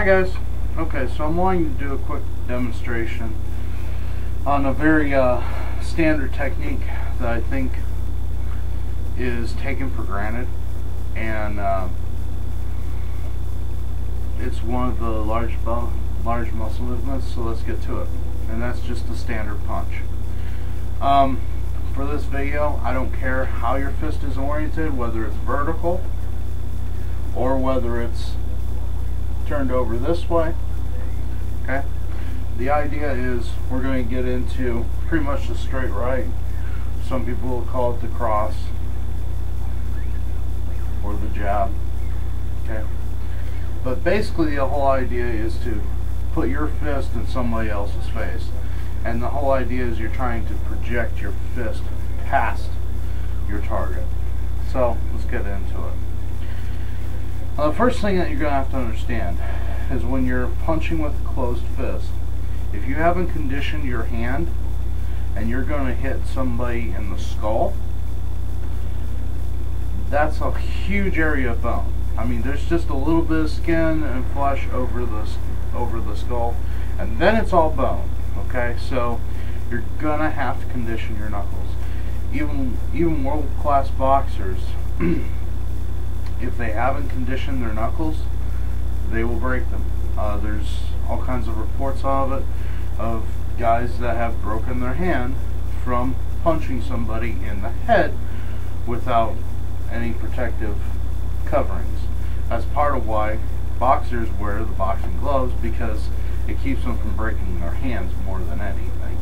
Hi guys. Okay, so I'm wanting to do a quick demonstration on a very standard technique that I think is taken for granted, and it's one of the large muscle movements, so let's get to it. And that's just the standard punch. For this video, I don't care how your fist is oriented, whether it's vertical or whether it's turned over this way. Okay, the idea is we're going to get into pretty much the straight right. Some people will call it the cross or the jab. Okay, but basically the whole idea is to put your fist in somebody else's face, and the whole idea is you're trying to project your fist past your target. So let's get into it. The first thing that you're going to have to understand is when you're punching with a closed fist, if you haven't conditioned your hand and you're going to hit somebody in the skull, that's a huge area of bone. I mean, there's just a little bit of skin and flesh over the skull, and then it's all bone. Okay, so you're gonna have to condition your knuckles. Even world-class boxers, if they haven't conditioned their knuckles, they will break them. There's all kinds of reports of it, of guys that have broken their hand from punching somebody in the head without any protective coverings. That's part of why boxers wear the boxing gloves, because it keeps them from breaking their hands more than anything.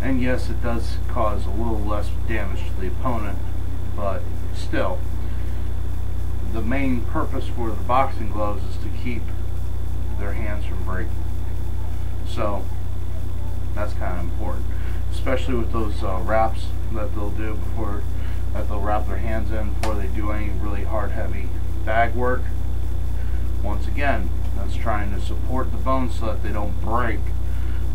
And yes, it does cause a little less damage to the opponent, but still, the main purpose for the boxing gloves is to keep their hands from breaking. So that's kind of important, especially with those wraps that they'll do they'll wrap their hands in before they do any really hard, heavy bag work. Once again, that's trying to support the bones so that they don't break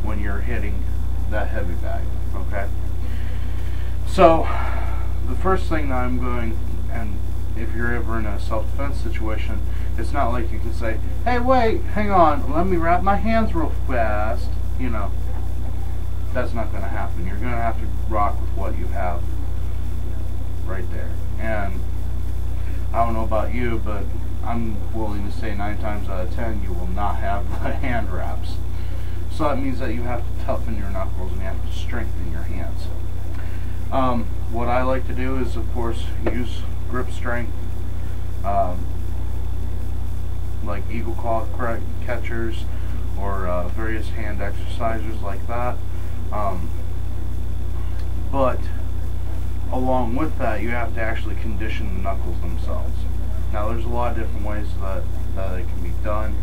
when you're hitting that heavy bag. Okay, so the first thing that I'm going, and if you're ever in a self-defense situation, it's not like you can say, hey, wait, hang on, let me wrap my hands real fast. You know, that's not going to happen. You're going to have to rock with what you have right there. And I don't know about you, but I'm willing to say 9 times out of 10 you will not have the hand wraps. So that means that you have to toughen your knuckles and you have to strengthen your hands. What I like to do is, of course, use grip strength, like eagle claw catchers or various hand exercises like that. But along with that, you have to actually condition the knuckles themselves. Now, there's a lot of different ways that it can be done.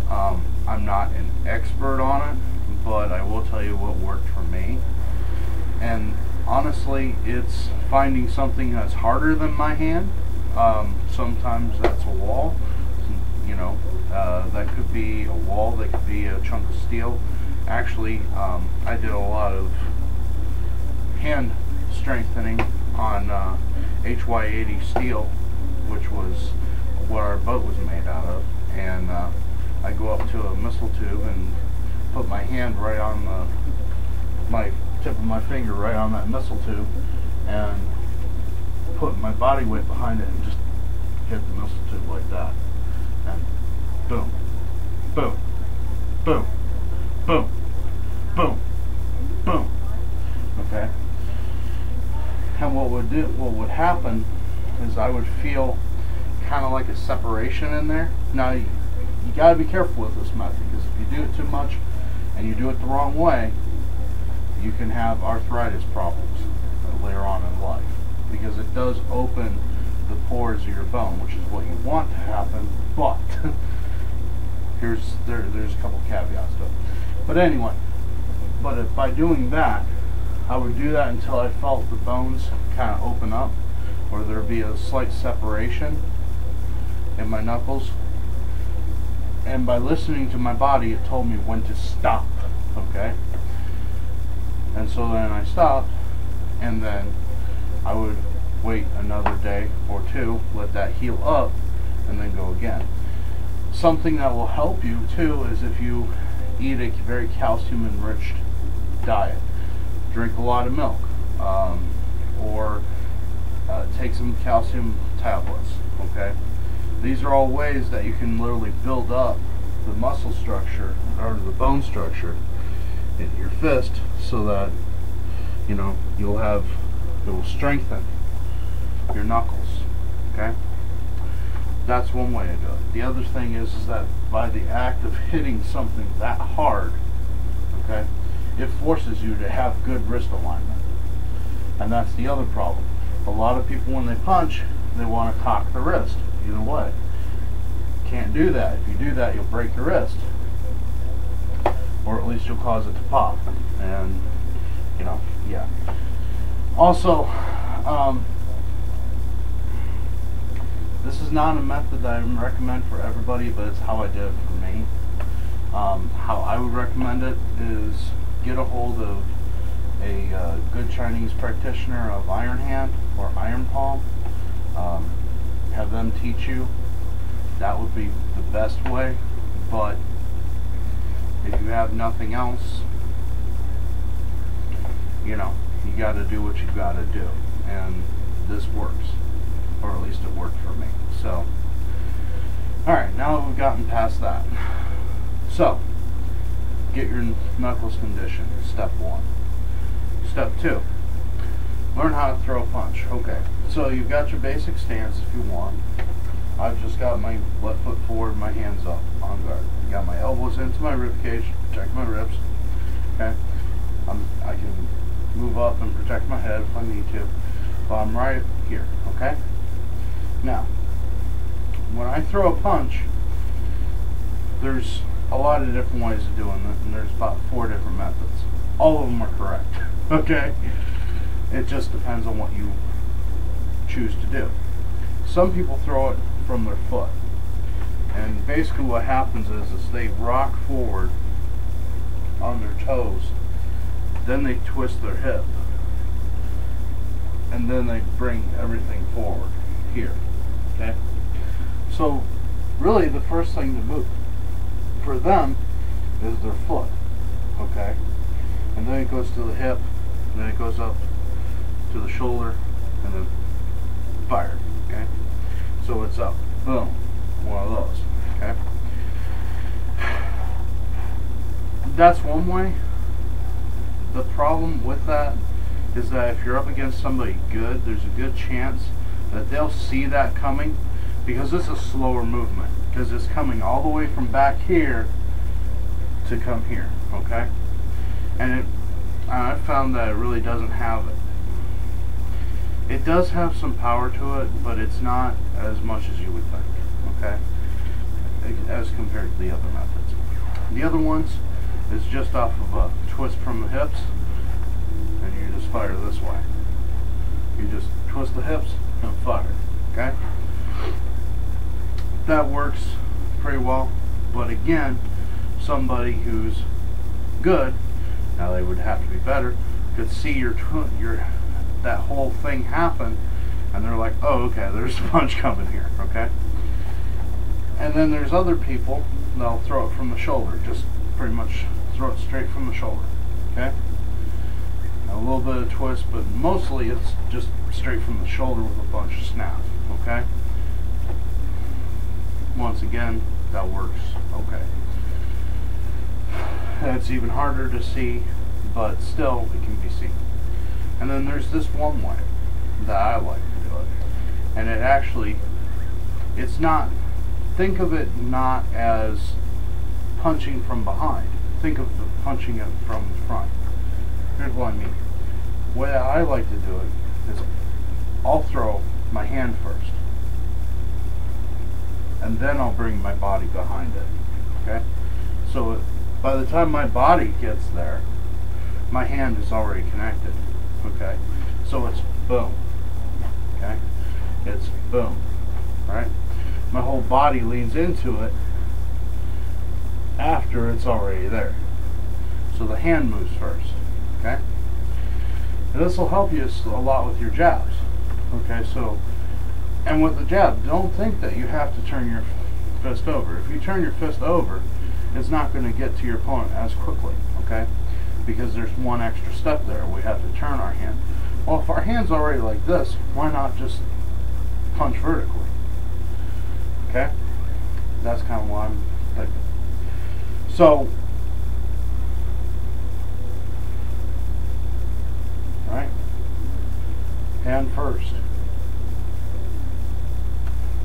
I'm not an expert on it, but I will tell you what worked for me. And honestly, it's finding something that's harder than my hand. Sometimes that's a wall. You know, that could be a wall, that could be a chunk of steel. Actually, I did a lot of hand strengthening on HY80 steel, which was what our boat was made out of, and I go up to a missile tube and put my hand right on my tip of my finger right on that missile tube, and put my body weight behind it and just hit the missile tube like that, and boom, boom, boom, boom, boom, boom. Okay. And what would happen is I would feel kind of like a separation in there. Now, you got to be careful with this method, because if you do it too much and you do it the wrong way, you can have arthritis problems later on in life, because it does open the pores of your bone, which is what you want to happen. But there's a couple caveats to it. But anyway, by doing that, I would do that until I felt the bones kind of open up, or there'd be a slight separation in my knuckles. And by listening to my body, it told me when to stop. Okay? And so then I stopped, and then I would wait another day or two, let that heal up, and then go again. Something that will help you too is if you eat a very calcium enriched diet. Drink a lot of milk, or take some calcium tablets. Okay, these are all ways that you can literally build up the muscle structure or the bone structure in your fist, so that it will strengthen your knuckles. Okay, that's one way to do it. The other thing is that by the act of hitting something that hard, okay, it forces you to have good wrist alignment. And that's the other problem. A lot of people, when they punch, they want to cock the wrist either way. Can't do that. If you do that, you'll break your wrist, or at least you'll cause it to pop. And yeah. Also, this is not a method that I recommend for everybody, but it's how I did it for me. How I would recommend it is get a hold of a good Chinese practitioner of Iron Hand or Iron Palm. Have them teach you. That would be the best way. But if you have nothing else, you got to do what you got to do. And this works, or at least it worked for me. So, alright, now that we've gotten past that. So, get your knuckles conditioned, step 1. Step 2, learn how to throw a punch. Okay, so you've got your basic stance if you want. I've just got my left foot forward, my hands up on guard. Got my elbows into my rib cage, protect my ribs. Okay, I can move up and protect my head if I need to, but I'm right here. Okay, now when I throw a punch, there's a lot of different ways of doing it, and there's about 4 different methods. All of them are correct. Okay, it just depends on what you choose to do. Some people throw it from their foot, and basically what happens is they rock forward on their toes, then they twist their hip, and then they bring everything forward here. Okay, so really the first thing to move for them is their foot. Okay, and then it goes to the hip, and then it goes up to the shoulder, and then fire. Okay, so it's up, boom, one of those. Okay, that's one way. The problem with that is that if you're up against somebody good, there's a good chance that they'll see that coming, because it's a slower movement, because it's coming all the way from back here to come here. Okay, and I found that it really doesn't have it. It does have some power to it, but it's not as much as you would think. Okay, as compared to the other methods. The other ones is just off of a twist from the hips, and you just fire this way. You just twist the hips and fire. Okay, that works pretty well. But again, somebody who's good, now they would have to be better, could see your that whole thing happen, and they're like, oh, okay, there's a punch coming here. Okay, and then there's other people that'll throw it from the shoulder, just pretty much throw it straight from the shoulder. Okay, a little bit of twist, but mostly it's just straight from the shoulder with a bunch of snap. Okay, once again, that works okay. It's even harder to see, but still it can be seen. And then there's this one way that I like to do it, and it actually, it's not, think of it not as punching from behind, think of the punching it from the front. Here's what I mean. The way I like to do it is I'll throw my hand first, and then I'll bring my body behind it. Okay, so by the time my body gets there, my hand is already connected. Okay, so it's boom. Okay, it's boom. Right, my whole body leans into it after it's already there. So the hand moves first. Okay, and this will help you a lot with your jabs. Okay, so, and with the jab, don't think that you have to turn your fist over. If you turn your fist over, it's not going to get to your opponent as quickly, okay? Because there's one extra step there. We have to turn our hand. Well, if our hand's already like this, why not just punch vertically? Okay? That's kind of what I'm thinking. So, right? Hand first.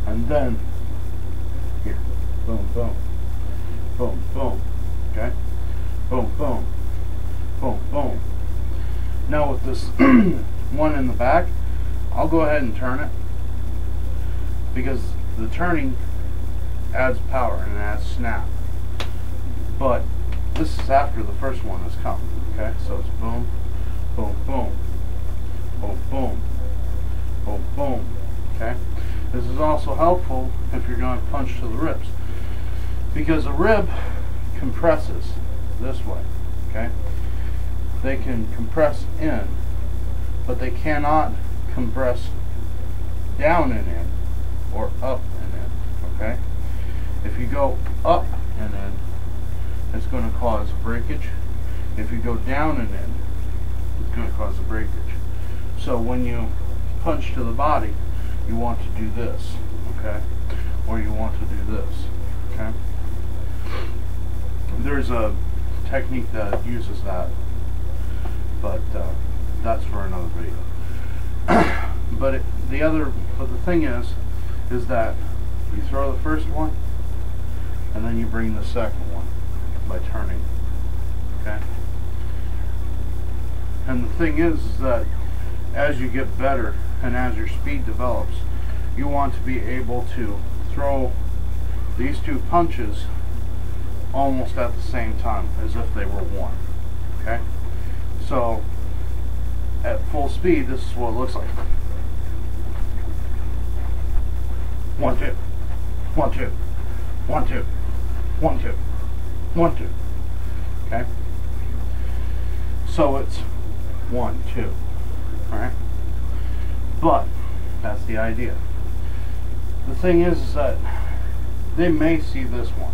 And then, here. Boom, boom. Boom, boom. Okay? Boom, boom. Boom, boom. Now with this one in the back, I'll go ahead and turn it, because the turning adds power and adds snap. But this is after the first one has come. Okay? So it's boom, boom, boom. Boom, boom. Boom, boom. Okay? This is also helpful if you're going to punch to the ribs, because a rib compresses this way. Okay? They can compress in, but they cannot compress down and in or up and in. Okay? If you go up and in, it's going to cause breakage. If you go down and in, it's going to cause a breakage. So when you punch to the body, you want to do this, okay? Or you want to do this, okay? There's a technique that uses that, but that's for another video. But the thing is that you throw the first one, and then you bring the second one by turning, okay? And the thing is that as you get better and as your speed develops, you want to be able to throw these two punches almost at the same time, as if they were one. Okay? So at full speed, this is what it looks like. 1, 2, 1, 2, 1, 2, 1, 2, 1, 2. Okay? So it's 1, 2. Alright? But that's the idea. The thing is that they may see this one.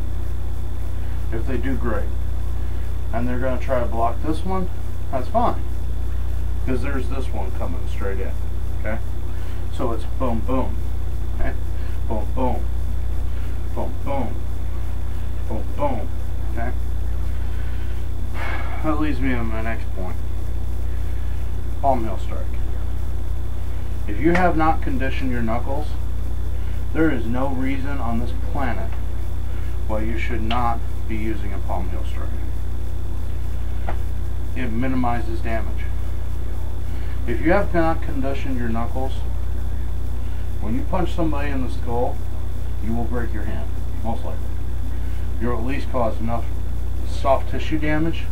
If they do, great. And they're going to try to block this one, that's fine. Because there's this one coming straight in. Okay? So it's boom, boom. Okay? Boom, boom. Boom, boom. Boom, boom. Okay? That leads me to my next point. Palm heel strike. If you have not conditioned your knuckles, there is no reason on this planet why you should not be using a palm heel strike. It minimizes damage. If you have not conditioned your knuckles, when you punch somebody in the skull, you will break your hand, most likely. You'll at least cause enough soft tissue damage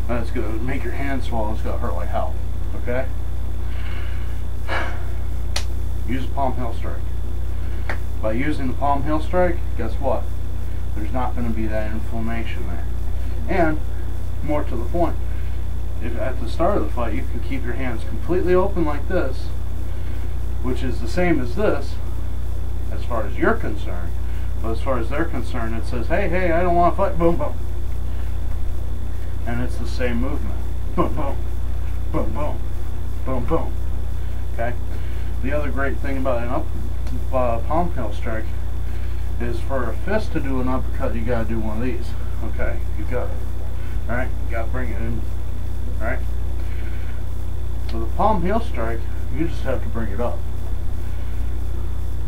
that it's going to make your hand swell and it's going to hurt like hell. Okay? Use a palm heel strike. By using the palm heel strike, guess what? There's not going to be that inflammation there. And, more to the point, if at the start of the fight you can keep your hands completely open like this, which is the same as this, as far as you're concerned, but as far as they're concerned, it says, hey, hey, I don't want to fight, boom, boom. And it's the same movement. Boom, boom, boom, boom, boom, boom. Okay? The other great thing about an palm heel strike is for a fist to do an uppercut, you gotta do one of these. Okay? You got it. Alright? You gotta bring it in. Alright? With a palm heel strike, you just have to bring it up.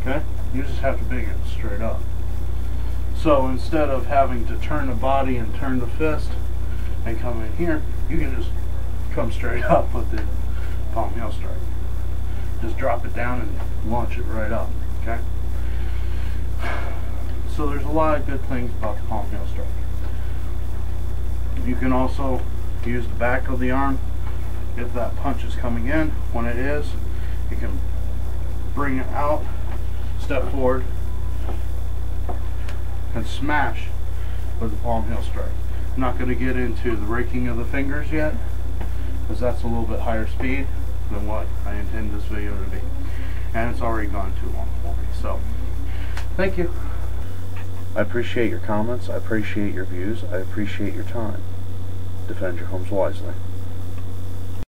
Okay? You just have to bring it straight up. So instead of having to turn the body and turn the fist and come in here, you can just come straight up with the palm heel strike. Just drop it down and launch it right up. Okay? So there's a lot of good things about the palm heel strike. You can also use the back of the arm if that punch is coming in. When it is, you can bring it out, step forward, and smash with the palm heel strike. I'm not going to get into the raking of the fingers yet, because that's a little bit higher speed than what I intend this video to be. And it's already gone too long for me. So, thank you. I appreciate your comments. I appreciate your views. I appreciate your time. Defend your homes wisely.